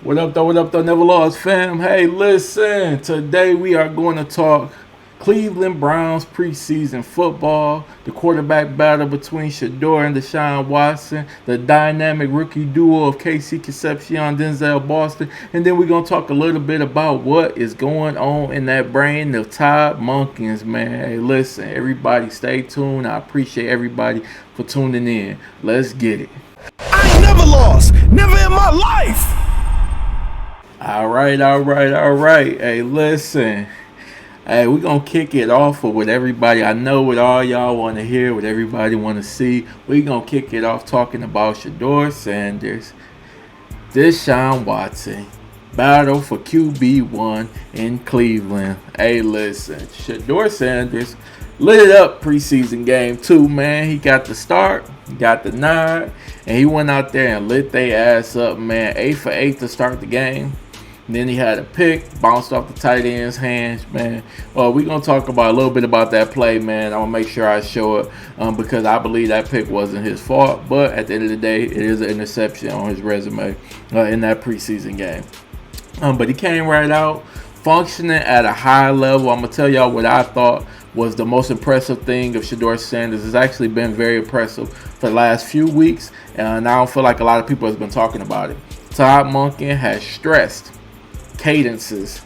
What up, though, NevaLoss fam? Hey, listen, today we are going to talk Cleveland Browns preseason football, the quarterback battle between Shador and Deshaun Watson, the dynamic rookie duo of Casey Concepcion, Denzel Boston, and then we're going to talk a little bit about what is going on in that brain of Todd Monkens, man. Hey, listen, everybody stay tuned. I appreciate everybody for tuning in. Let's get it. I ain't never lost, never in my life. All right. Hey, listen. Hey, we're going to kick it off with everybody. I know what all y'all want to hear, what everybody want to see. We're going to kick it off talking about Shador Sanders, Deshaun Watson, battle for QB1 in Cleveland. Hey, listen. Shador Sanders lit it up preseason game 2, man. He got the start, got the nod, and he went out there and lit their ass up, man. 8 for 8 to start the game. And then he had a pick, bounced off the tight end's hands, man. Well, we're going to talk about a little bit about that play, man. I'm going to make sure I show it because I believe that pick wasn't his fault. But at the end of the day, it is an interception on his resume in that preseason game. But he came right out, functioning at a high level. I'm going to tell y'all what I thought was the most impressive thing of Shador Sanders. It's actually been very impressive for the last few weeks. And I don't feel like a lot of people have been talking about it. Todd Monken has stressed cadences,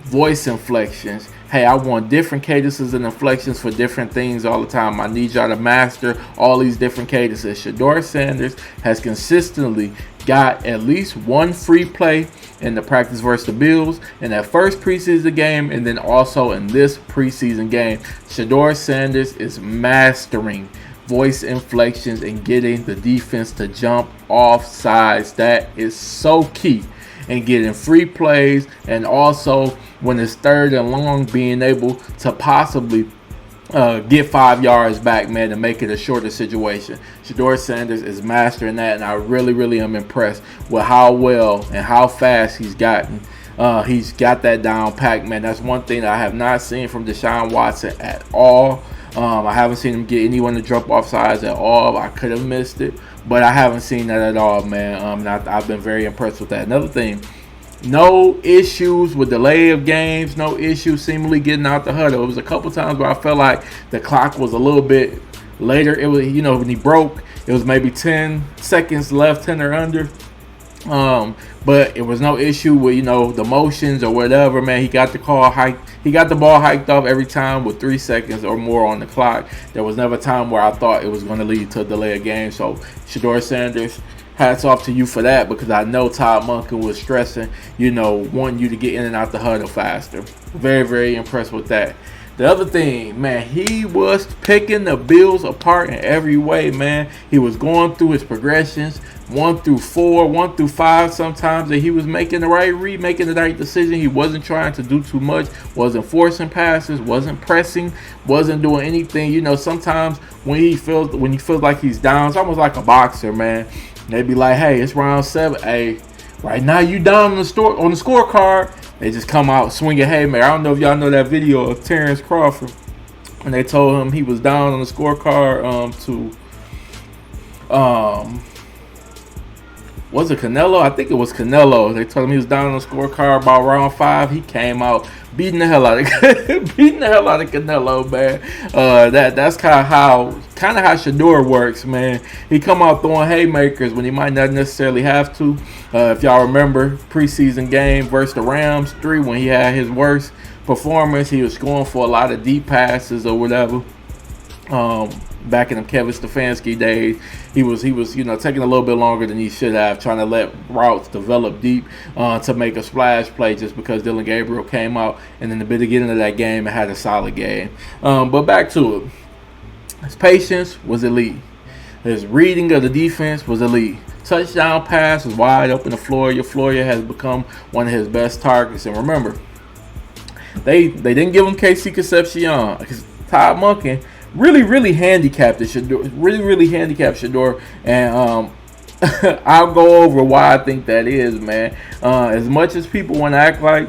voice inflections. Hey, I want different cadences and inflections for different things all the time. I need y'all to master all these different cadences. Shador Sanders has consistently got at least one free play in the practice versus the Bills in that first preseason game, and then also in this preseason game. Shador Sanders is mastering voice inflections and getting the defense to jump off sides. That is so key. And getting free plays, and also when it's third and long, being able to possibly get 5 yards back, man, to make it a shorter situation. Shador Sanders is mastering that, and I really am impressed with how well and how fast he's gotten. He's got that down pack, man. That's one thing that I have not seen from Deshaun Watson at all. I haven't seen him get anyone to jump off sides at all. I could have missed it, but I haven't seen that at all, man. I've been very impressed with that. Another thing, no issues with delay of games, no issues seemingly getting out the huddle. It was a couple times where I felt like the clock was a little bit later. It was, when he broke, it was maybe 10 seconds left, 10 or under. But it was no issue with, the motions or whatever, man. He got the ball hiked up every time with 3 seconds or more on the clock. There was never a time where I thought it was going to lead to a delay of game. So Shador Sanders, hats off to you for that, because I know Todd Monken was stressing, wanting you to get in and out the huddle faster. Very impressed with that. The other thing, man, he was picking the Bills apart in every way, man. He was going through his progressions, 1 through 4, 1 through 5 sometimes, and he was making the right read, making the right decision. He wasn't trying to do too much, wasn't forcing passes, wasn't pressing, wasn't doing anything. Sometimes when he feels like he's down, it's almost like a boxer, man. They be like, hey, it's round 7. Hey, right now you down on the scorecard. They just come out swinging haymaker. I don't know if y'all know that video of Terrence Crawford when they told him he was down on the scorecard was it Canelo? I think it was Canelo. They told him he was down on the scorecard by round 5. He came out beating the hell out of Canelo, man. That's kind of how Shador works, man. He come out throwing haymakers when he might not necessarily have to. If y'all remember preseason game versus the Rams 3, when he had his worst performance, he was going for a lot of deep passes or whatever. Back in the Kevin Stefanski days, he was taking a little bit longer than he should have, trying to let routes develop deep to make a splash play, just because Dylan Gabriel came out, and in the beginning of that game, it had a solid game. But back to it, his patience was elite. His reading of the defense was elite. Touchdown pass was wide open to Floria. Floria has become one of his best targets. And remember, they didn't give him Casey Concepcion, because Todd Monken really handicapped Shador. Really handicapped Shador, and I'll go over why I think that is, man. As much as people want to act like,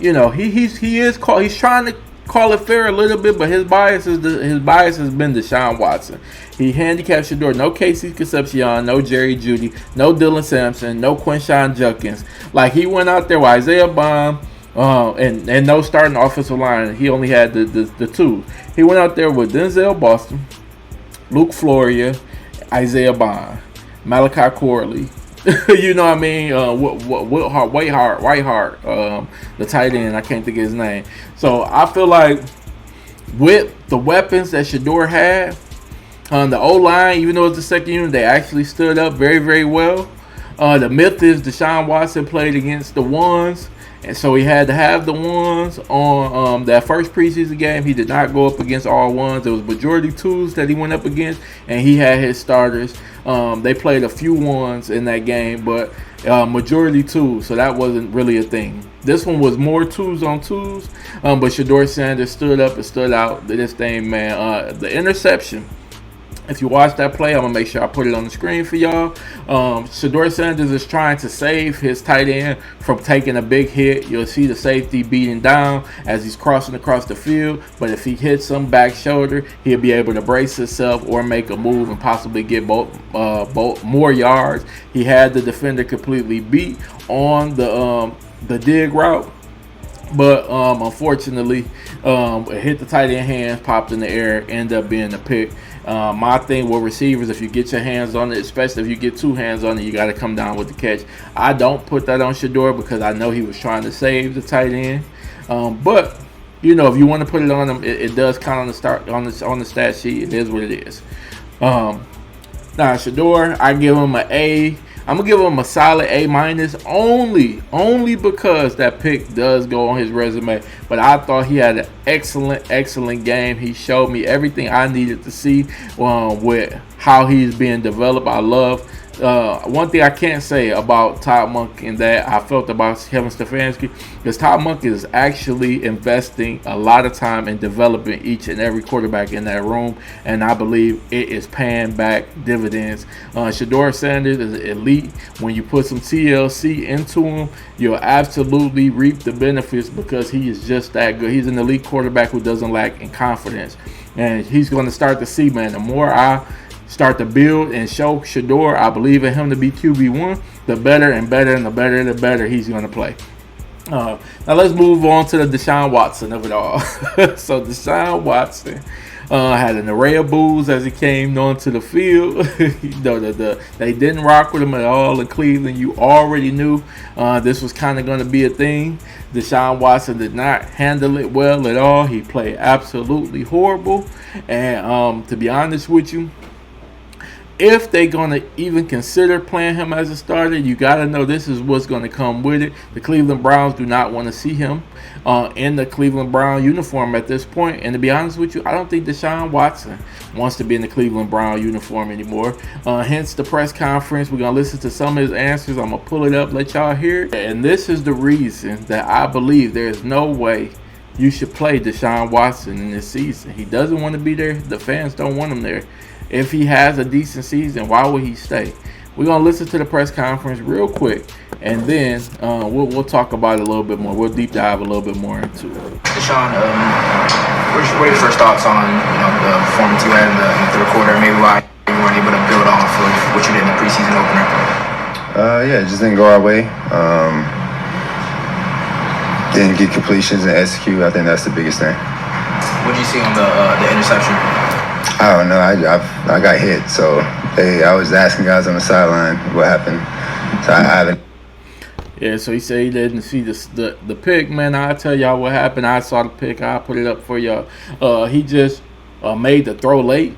he's trying to call it fair a little bit, but his bias has been Deshaun Watson. He handicapped Shador. No Casey Concepcion, no Jerry Jeudy, no Dylan Sampson, no Quinshon Judkins. Like, he went out there with Isaiah Bond, and no starting offensive line. He only had the two. He went out there with Denzel Boston, Luke Floria, Isaiah Bond, Malachi Corley. You know what I mean? Whiteheart, the tight end. I can't think of his name. So I feel like with the weapons that Shador had, the O-line, even though it's the second unit, they actually stood up very, very well. The myth is Deshaun Watson played against the ones, and so he had to have the ones on that first preseason game. He did not go up against all ones. It was majority twos that he went up against, and he had his starters. They played a few ones in that game, but majority twos, so that wasn't really a thing. This one was more twos on twos, but Shador Sanders stood up and stood out. This thing, man. The interception. If you watch that play, I'm going to make sure I put it on the screen for y'all. Shador Sanders is trying to save his tight end from taking a big hit. You'll see the safety beating down as he's crossing across the field. But if he hits some back shoulder, he'll be able to brace himself or make a move and possibly get both more yards. He had the defender completely beat on the dig route. But unfortunately, it hit the tight end hands, popped in the air, ended up being a pick. My thing with receivers, if you get your hands on it, especially if you get two hands on it, you got to come down with the catch. I don't put that on Shador because I know he was trying to save the tight end. But you know, if you want to put it on him, it does count on the stat sheet. It is what it is. Now Shador, I give him an A. I'm gonna give him a solid A minus only because that pick does go on his resume. But I thought he had an excellent game. He showed me everything I needed to see with how he's being developed. I love one thing I can't say about Todd Monken that I felt about Kevin Stefanski is Todd Monken is actually investing a lot of time in developing each and every quarterback in that room, and I believe it is paying back dividends. Shador Sanders is elite. When you put some TLC into him, you'll absolutely reap the benefits because he is just that good. He's an elite quarterback who doesn't lack in confidence, and he's going to start to see, man, the more I start to build and show Shador I believe in him to be QB1, the better and the better he's going to play. Now let's move on to the Deshaun Watson of it all. So Deshaun Watson had an array of boos as he came onto the field. You know, they didn't rock with him at all in Cleveland. You already knew this was kind of going to be a thing. Deshaun Watson did not handle it well at all. He played absolutely horrible. And to be honest with you, if they're going to even consider playing him as a starter, you got to know this is what's going to come with it. The Cleveland Browns do not want to see him in the Cleveland Brown uniform at this point. And to be honest with you, I don't think Deshaun Watson wants to be in the Cleveland Brown uniform anymore. Hence the press conference. We're going to listen to some of his answers. I'm going to pull it up, let y'all hear it. And this is the reason that I believe there is no way you should play Deshaun Watson in this season. He doesn't want to be there. The fans don't want him there. If he has a decent season, why would he stay? We're going to listen to the press conference real quick, and then we'll talk about it a little bit more. We'll deep dive a little bit more into it. Deshaun, what are your first thoughts on the performance you had in the third quarter, and maybe why you weren't able to build off of what you did in the preseason opener? Yeah, it just didn't go our way. Didn't get completions and execute. I think that's the biggest thing. What did you see on the interception? I don't know. I got hit, so I was asking guys on the sideline what happened. So I haven't. Yeah, so he said he didn't see the pick, man. I'll tell y'all what happened. I saw the pick. I'll put it up for y'all. He just made the throw late.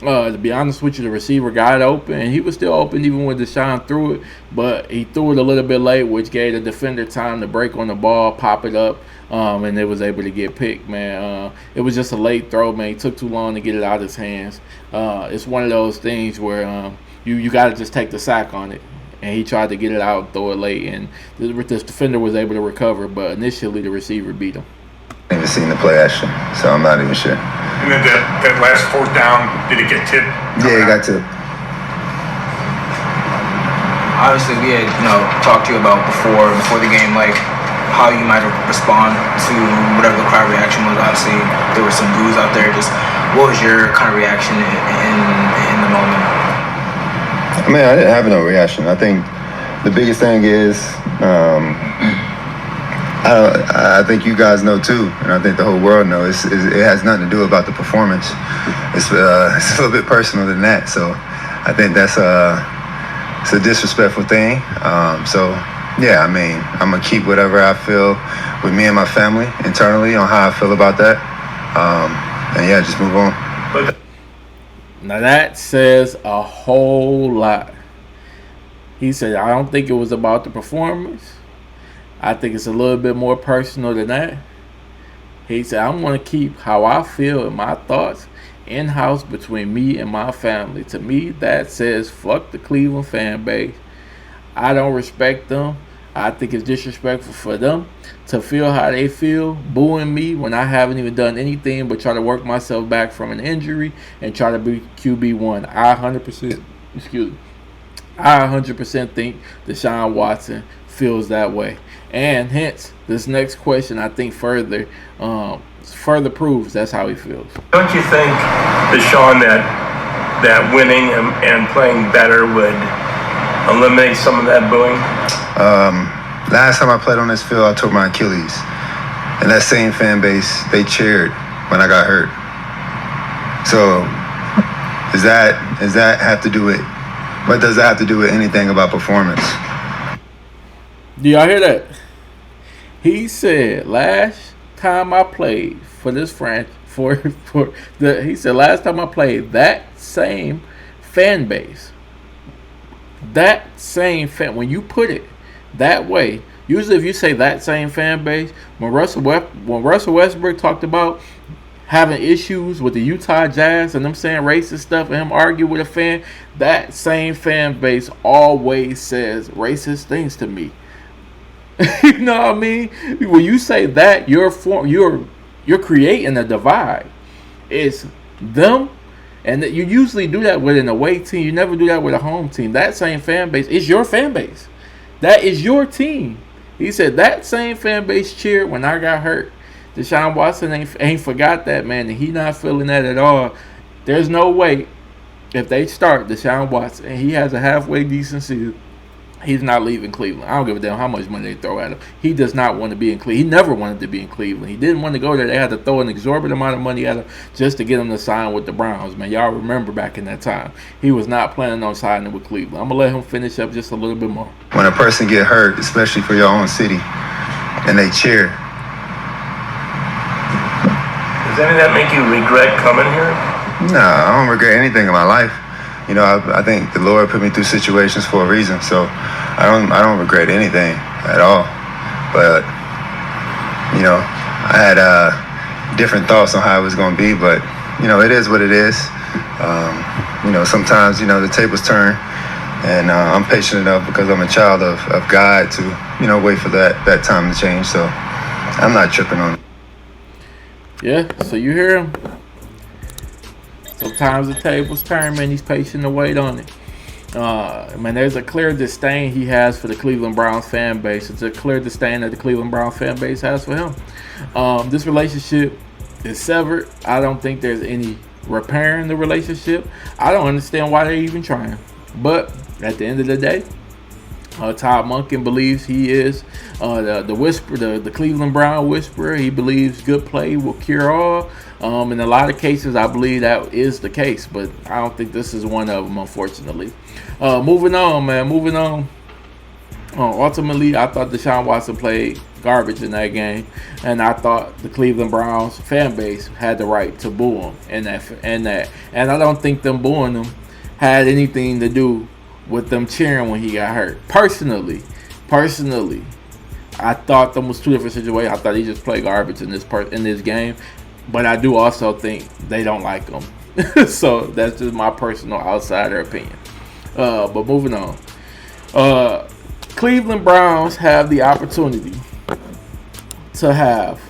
To be honest with you, the receiver got open, and he was still open even when Deshaun threw it, but he threw it a little bit late, which gave the defender time to break on the ball, pop it up, and they was able to get picked, man. It was just a late throw, man. He took too long to get it out of his hands. It's one of those things where you got to just take the sack on it, and he tried to get it out and throw it late, and this defender was able to recover, but initially the receiver beat him. I haven't seen the play action, so I'm not even sure. And then that last fourth down, did it get tipped? Yeah, it got tipped. Obviously, we had talked to you about before the game, like how you might respond to whatever the crowd reaction was. Obviously, there were some boos out there. Just what was your kind of reaction in the moment? I mean, I didn't have no reaction. I think the biggest thing is, I think you guys know too, and I think the whole world knows. It has nothing to do about the performance. It's a little bit personal than that. So I think that's it's a disrespectful thing. So yeah, I mean, I'm gonna keep whatever I feel with me and my family internally on how I feel about that, and yeah, just move on. Now that says a whole lot. He said, I don't think it was about the performance. I think it's a little bit more personal than that. He said, I'm going to keep how I feel and my thoughts in-house between me and my family. To me, that says fuck the Cleveland fan base. I don't respect them. I think it's disrespectful for them to feel how they feel, booing me when I haven't even done anything but try to work myself back from an injury and try to be QB1. I 100% think Deshaun Watson feels that way. And hence, this next question, I think further proves that's how he feels. Don't you think, Deshaun, that winning and playing better would eliminate some of that booing? Last time I played on this field, I tore my Achilles. And that same fan base, they cheered when I got hurt. So, does that have to do with, what does that have to do with anything about performance? Do y'all hear that? He said last time I played for this franchise, he said last time I played, that same fan base, when you put it that way, usually if you say that same fan base, when Russell Westbrook talked about having issues with the Utah Jazz and them saying racist stuff and him argue with a fan, that same fan base always says racist things to me. You know what I mean? When you say that, you're creating a divide. It's them, and you usually do that with an away team. You never do that with a home team. That same fan base is your fan base. That is your team. He said that same fan base cheered when I got hurt. Deshaun Watson ain't forgot that, man, and he not feeling that at all. There's no way if they start Deshaun Watson and he has a halfway decent season, he's not leaving Cleveland. I don't give a damn how much money they throw at him. He does not want to be in Cleveland. He never wanted to be in Cleveland. He didn't want to go there. They had to throw an exorbitant amount of money at him just to get him to sign with the Browns, man. Y'all remember back in that time. He was not planning on signing with Cleveland. I'm going to let him finish up just a little bit more. When a person get hurt, especially for your own city, and they cheer. Does any of that make you regret coming here? Nah, I don't regret anything in my life. You know, I think the Lord put me through situations for a reason, so I don't regret anything at all. But you know, I had different thoughts on how it was going to be, but you know, it is what it is. You know, sometimes the tables turn, and I'm patient enough because I'm a child of God to wait for that time to change. So I'm not tripping on it. Yeah, so you hear him. Sometimes the tables turn, man. He's patient to wait on it. Man, there's a clear disdain he has for the Cleveland Browns fan base. It's a clear disdain that the Cleveland Browns fan base has for him. This relationship is severed. I don't think there's any repairing the relationship. I don't understand why they're even trying. But at the end of the day, Todd Monken believes he is the whisperer, the Cleveland Brown whisperer. He believes good play will cure all. In a lot of cases, I believe that is the case, but I don't think this is one of them, unfortunately. Moving on, man. Moving on. Ultimately, I thought Deshaun Watson played garbage in that game, and I thought the Cleveland Browns fan base had the right to boo him and I don't think them booing him had anything to do with them cheering when he got hurt. Personally, I thought them was two different situations. I thought he just played garbage in this game, but I do also think they don't like him. So that's just my personal outsider opinion. But moving on, Cleveland Browns have the opportunity to have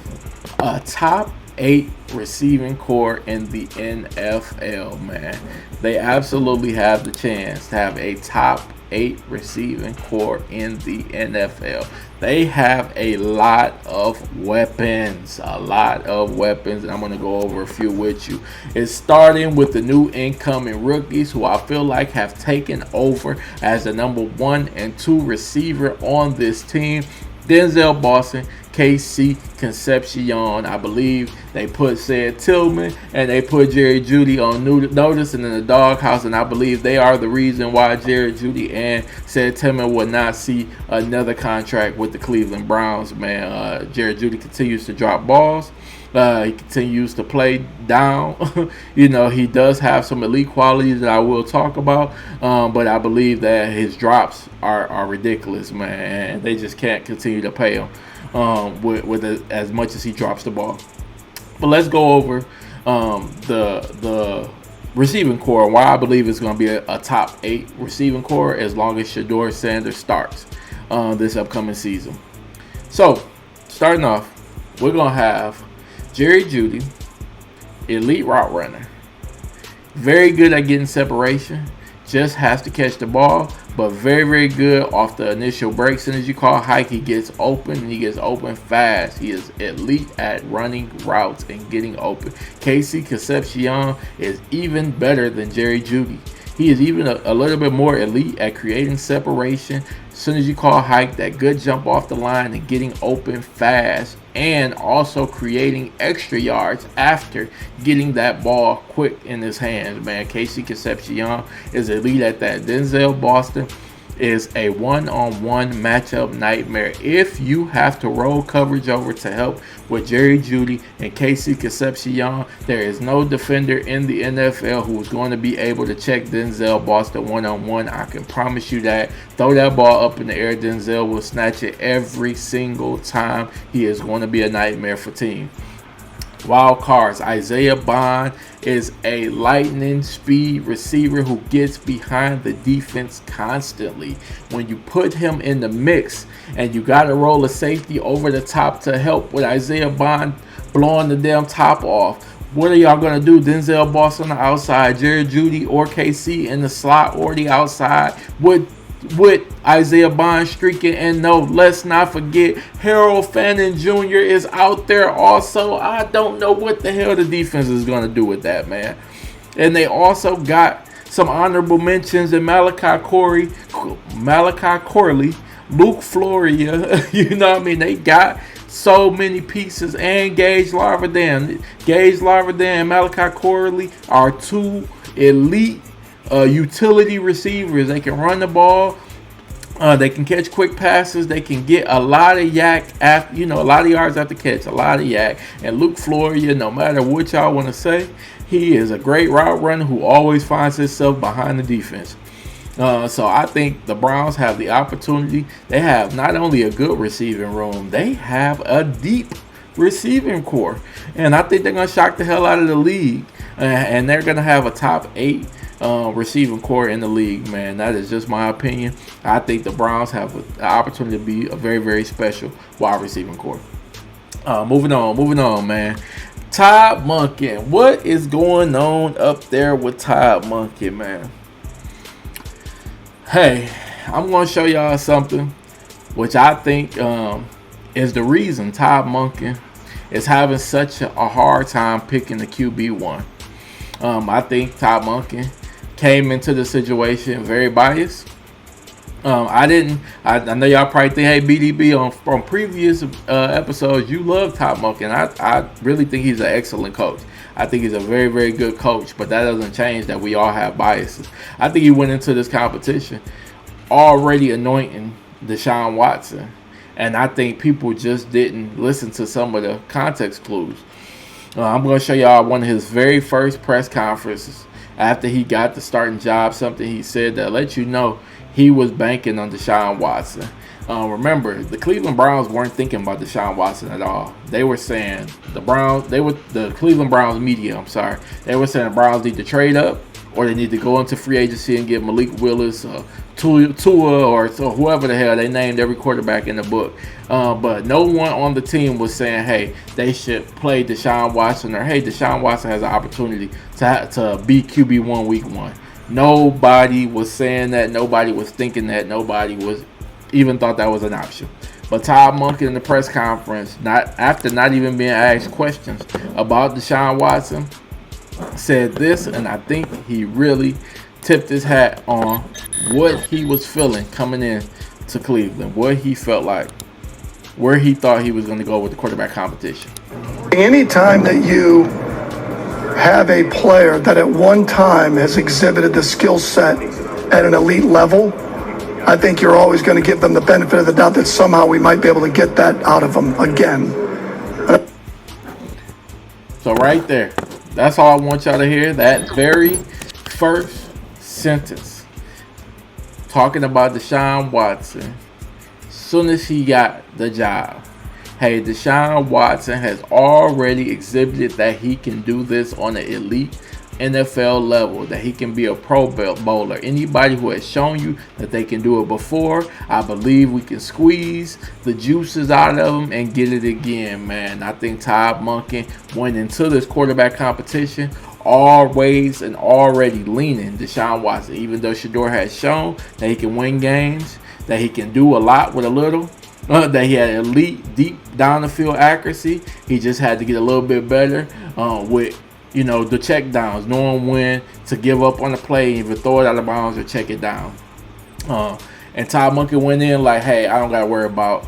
a top 8 receiving core in the NFL, man. They absolutely have the chance to have a top 8 receiving core in the NFL. They have a lot of weapons, and I'm going to go over a few with you. It's starting with the new incoming rookies who I feel like have taken over as the number 1 and 2 receiver on this team. Denzel Boston, KC Concepcion. I believe they put Said Tillman and they put Jerry Jeudy on notice and in the doghouse, and I believe they are the reason why Jerry Jeudy and Said Tillman will not see another contract with the Cleveland Browns, man. Jerry Jeudy continues to drop balls. He continues to play down. He does have some elite qualities that I will talk about, but I believe that his drops are ridiculous, man, and they just can't continue to pay him with as much as he drops the ball. But let's go over the receiving core and why I believe it's going to be a top 8 receiving core as long as Shedeur Sanders starts this upcoming season. So, starting off, we're going to have Jerry Jeudy, elite route runner. Very good at getting separation. Just has to catch the ball, but very, very good off the initial break. As soon as you call hike, he gets open, and he gets open fast. He is elite at running routes and getting open. KC Concepcion is even better than Jerry Jeudy. He is even a little bit more elite at creating separation. As soon as you call hike, that good jump off the line and getting open fast, and also creating extra yards after getting that ball quick in his hands, man. KC Concepcion is elite at that. Denzel Boston is a one-on-one matchup nightmare. If you have to roll coverage over to help with Jerry Jeudy and KC Concepcion, there is no defender in the NFL who is going to be able to check Denzel Boston one-on-one. I can promise you that. Throw that ball up in the air, Denzel will snatch it every single time. He is going to be a nightmare for team. Wild cards. Isaiah Bond is a lightning speed receiver who gets behind the defense constantly. When you put him in the mix and you got to roll a safety over the top to help with Isaiah Bond blowing the damn top off, what are y'all going to do? Denzel Boston on the outside, Jerry Jeudy or KC in the slot or the outside with Isaiah Bond streaking. And no, let's not forget Harold Fannin Jr. is out there also. I don't know what the hell the defense is going to do with that, man. And they also got some honorable mentions in Malachi Corley, Luke Floria. You know what I mean? They got so many pieces, and Gage Larvadin. Gage Larvadin and Malachi Corley are 2 elite utility receivers. They can run the ball. They can catch quick passes. They can get a lot of yak after, a lot of yards after catch, a lot of yak. And Luke Floria, no matter what y'all want to say, he is a great route runner who always finds himself behind the defense. So I think the Browns have the opportunity. They have not only a good receiving room, they have a deep receiving core. And I think they're going to shock the hell out of the league. And they're going to have a top 8 receiving core in the league, man. That is just my opinion. I think the Browns have an opportunity to be a very, very special wide receiving core. Moving on, man. Todd Monken. What is going on up there with Todd Monken, man? Hey, I'm going to show y'all something which I think is the reason Todd Monken is having such a hard time picking the QB1. I think Todd Monken came into the situation very biased. I know y'all probably think, hey, BDB, from previous episodes, you love Todd Monken. I really think he's an excellent coach. I think he's a very, very good coach, but that doesn't change that we all have biases. I think he went into this competition already anointing Deshaun Watson, and I think people just didn't listen to some of the context clues. I'm going to show y'all one of his very first press conferences after he got the starting job, something he said that let you know he was banking on Deshaun Watson. Remember, the Cleveland Browns weren't thinking about Deshaun Watson at all. They were saying the Cleveland Browns media, they were saying the Browns need to trade up or they need to go into free agency and get Malik Willis, Tua, or whoever the hell they named every quarterback in the book. But no one on the team was saying, hey, they should play Deshaun Watson, or hey, Deshaun Watson has an opportunity to be QB1 week 1. Nobody was saying that. Nobody was thinking that. Nobody was even thought that was an option. But Todd Monken in the press conference, not even being asked questions about Deshaun Watson, said this, and I think he really tipped his hat on what he was feeling coming in to Cleveland, what he felt like, where he thought he was going to go with the quarterback competition. Anytime that you have a player that at one time has exhibited the skill set at an elite level, I think you're always going to give them the benefit of the doubt that somehow we might be able to get that out of them again. So right there, that's all I want y'all to hear. That very first sentence, talking about Deshaun Watson, as soon as he got the job. Hey, Deshaun Watson has already exhibited that he can do this on an elite NFL level, that he can be a Pro Bowler. Anybody who has shown you that they can do it before, I believe we can squeeze the juices out of them and get it again, man. I think Todd Monken went into this quarterback competition always and already leaning Deshaun Watson, even though Shedeur has shown that he can win games, that he can do a lot with a little. That he had elite deep down the field accuracy. He just had to get a little bit better with the check downs, knowing when to give up on the play, either throw it out of bounds or check it down. And Todd Monken went in like, hey, I don't got to worry about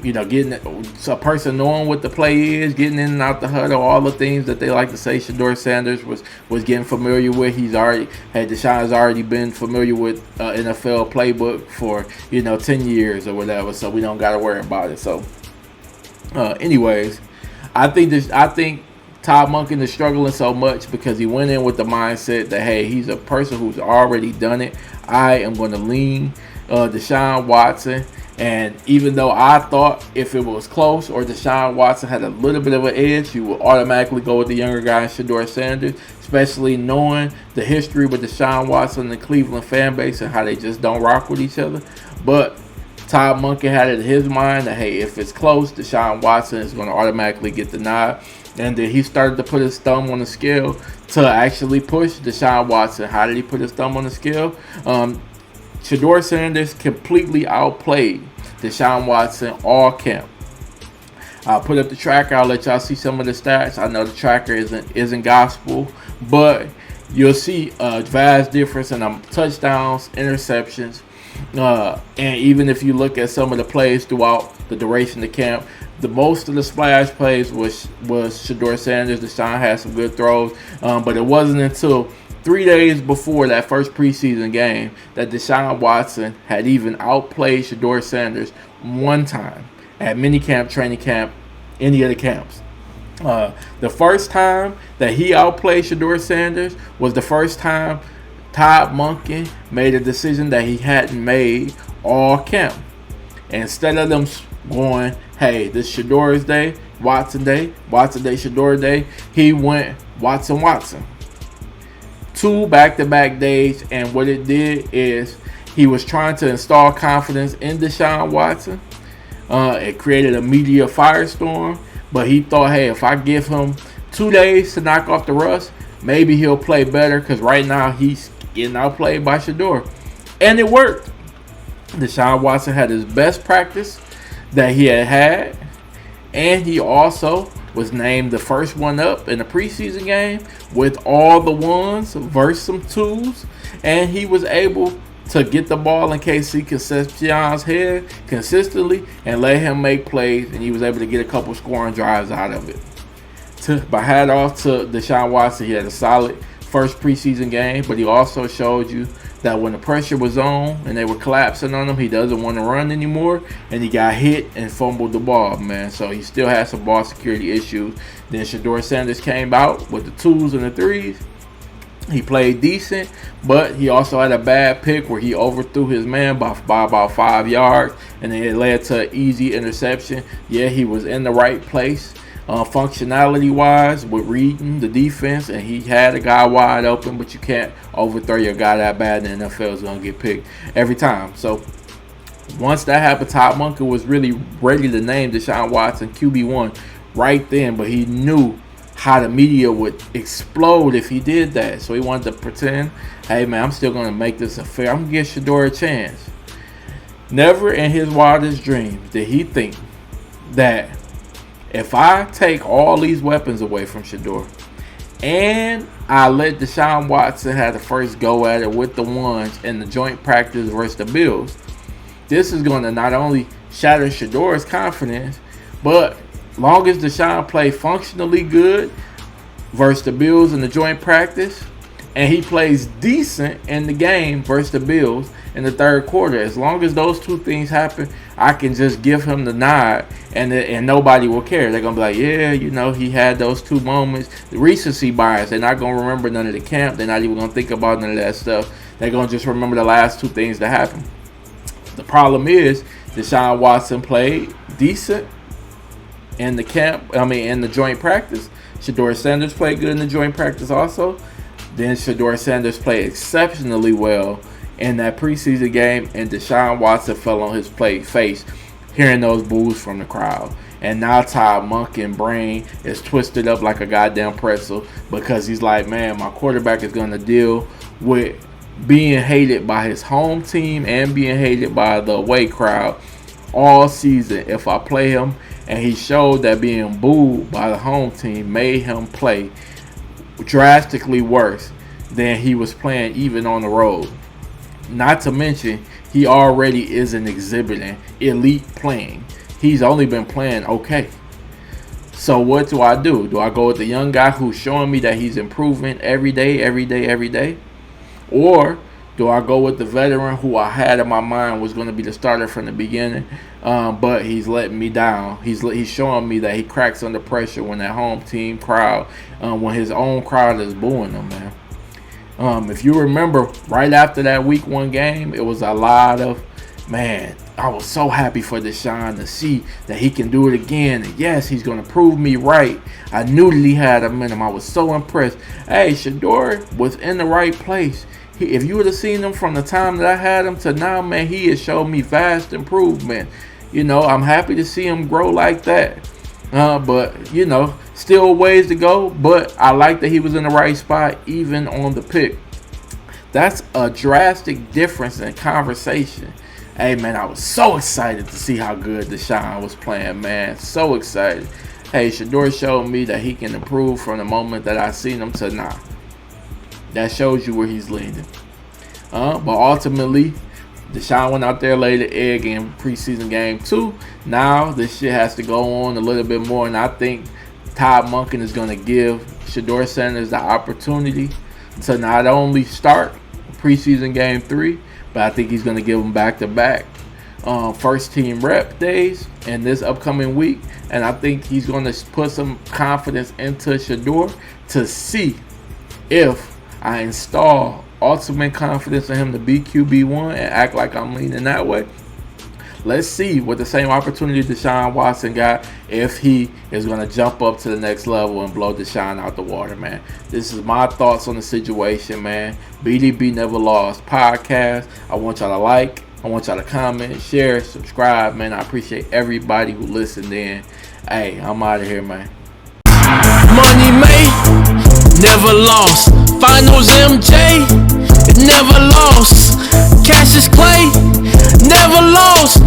getting a person knowing what the play is, getting in and out the huddle, all the things that they like to say Shedeur Sanders was getting familiar with. Deshaun's already been familiar with NFL playbook for 10 years or whatever, so we don't got to worry about it. So anyways, I think Todd Monken is struggling so much because he went in with the mindset that, hey, he's a person who's already done it. I am going to lean Deshaun Watson. And even though I thought if it was close or Deshaun Watson had a little bit of an edge, you would automatically go with the younger guy, Shedeur Sanders, especially knowing the history with Deshaun Watson and the Cleveland fan base and how they just don't rock with each other. But Todd Monken had it in his mind that, hey, if it's close, Deshaun Watson is going to automatically get the nod. And then he started to put his thumb on the scale to actually push Deshaun Watson. How did he put his thumb on the scale? Shedeur Sanders completely outplayed Deshaun Watson all camp. I'll put up the tracker. I'll let y'all see some of the stats. I know the tracker isn't gospel, but you'll see a vast difference in touchdowns, interceptions, and even if you look at some of the plays throughout the duration of camp, the most of the splash plays was Shedeur Sanders. Deshaun had some good throws, but it wasn't until 3 days before that first preseason game that Deshaun Watson had even outplayed Shedeur Sanders one time at minicamp, training camp, any of the camps. The first time that he outplayed Shedeur Sanders was the first time Todd Monken made a decision that he hadn't made all camp. Instead of them going, hey, this Shedeur's day, Watson day, Shedeur day, he went Watson. 2 back-to-back days, and what it did is he was trying to install confidence in Deshaun Watson. It created a media firestorm, but he thought, hey, if I give him 2 days to knock off the rust, maybe he'll play better because right now he's getting outplayed by Shedeur. And it worked. Deshaun Watson had his best practice that he had, and he also was named the first one up in the preseason game with all the ones versus some twos, and he was able to get the ball in KC Concepcion's head consistently and let him make plays, and he was able to get a couple scoring drives out of it. But hat off to Deshaun Watson. He had a solid first preseason game, but he also showed you that when the pressure was on and they were collapsing on him, he doesn't want to run anymore, and he got hit and fumbled the ball, man. So he still has some ball security issues. Then Shedeur Sanders came out with the 2s and the 3s. He played decent, but he also had a bad pick where he overthrew his man by about 5 yards, and then it led to an easy interception. Yeah, he was in the right place functionality-wise with reading the defense, and he had a guy wide open, but you can't overthrow your guy that bad, and the NFL is going to get picked every time. So once that happened, Todd Monken was really ready to name Deshaun Watson QB1 right then, but he knew how the media would explode if he did that. So he wanted to pretend, hey man, I'm still gonna make this affair. I'm gonna give Shedeur a chance. Never in his wildest dreams did he think that if I take all these weapons away from Shedeur and I let Deshaun Watson have the first go at it with the ones in the joint practice versus the Bills, this is going to not only shatter Shedeur's confidence, but long as Deshaun play functionally good versus the Bills in the joint practice, and he plays decent in the game versus the Bills in the third quarter, as long as those two things happen, I can just give him the nod, and nobody will care. They're going to be like, yeah, you know, he had those two moments. The recency bias, they're not going to remember none of the camp. They're not even going to think about none of that stuff. They're going to just remember the last two things that happened. The problem is Deshaun Watson played decent in the camp, in the joint practice. Shedeur Sanders played good in the joint practice also. Then Shedeur Sanders played exceptionally well in that preseason game, and Deshaun Watson fell on his face hearing those boos from the crowd. And now Todd Monken brain is twisted up like a goddamn pretzel because he's like, man, my quarterback is going to deal with being hated by his home team and being hated by the away crowd all season if I play him. And he showed that being booed by the home team made him play drastically worse than he was playing even on the road. Not to mention, he already isn't exhibiting elite playing. He's only been playing okay. So what do? Do I go with the young guy who's showing me that he's improving every day? Or do I go with the veteran who I had in my mind was going to be the starter from the beginning, but he's letting me down? He's showing me that he cracks under pressure when that home team crowd, when his own crowd is booing him, man. If you remember, right after that week 1 game, it was a lot of, man, I was so happy for Deshaun to see that he can do it again. And yes, he's going to prove me right. I knew that he had him in him. I was so impressed. Hey, Shedeur was in the right place. If you would have seen him from the time that I had him to now, man, he has shown me vast improvement. You know, I'm happy to see him grow like that. But, you know, still ways to go. But I like that he was in the right spot, even on the pick. That's a drastic difference in conversation. Hey, man, I was so excited to see how good Deshaun was playing, man. So excited. Hey, Shedeur showed me that he can improve from the moment that I seen him to now. That shows you where he's leaning. But ultimately, Deshaun went out there, laid the egg in preseason game 2. Now, this shit has to go on a little bit more. And I think Todd Monken is going to give Shedeur Sanders the opportunity to not only start preseason game 3, but I think he's going to give him back-to-back first team rep days in this upcoming week. And I think he's going to put some confidence into Shedeur to see if I install ultimate confidence in him to be QB1 and act like I'm leaning that way. Let's see with the same opportunity Deshaun Watson got, if he is going to jump up to the next level and blow Deshaun out the water, man. This is my thoughts on the situation, man. BDB NevaLoss podcast. I want y'all to like. I want y'all to comment, share, subscribe, man. I appreciate everybody who listened in. Hey, I'm out of here, man. Money made, never lost. Finals MJ, never lost. Cassius Clay, never lost.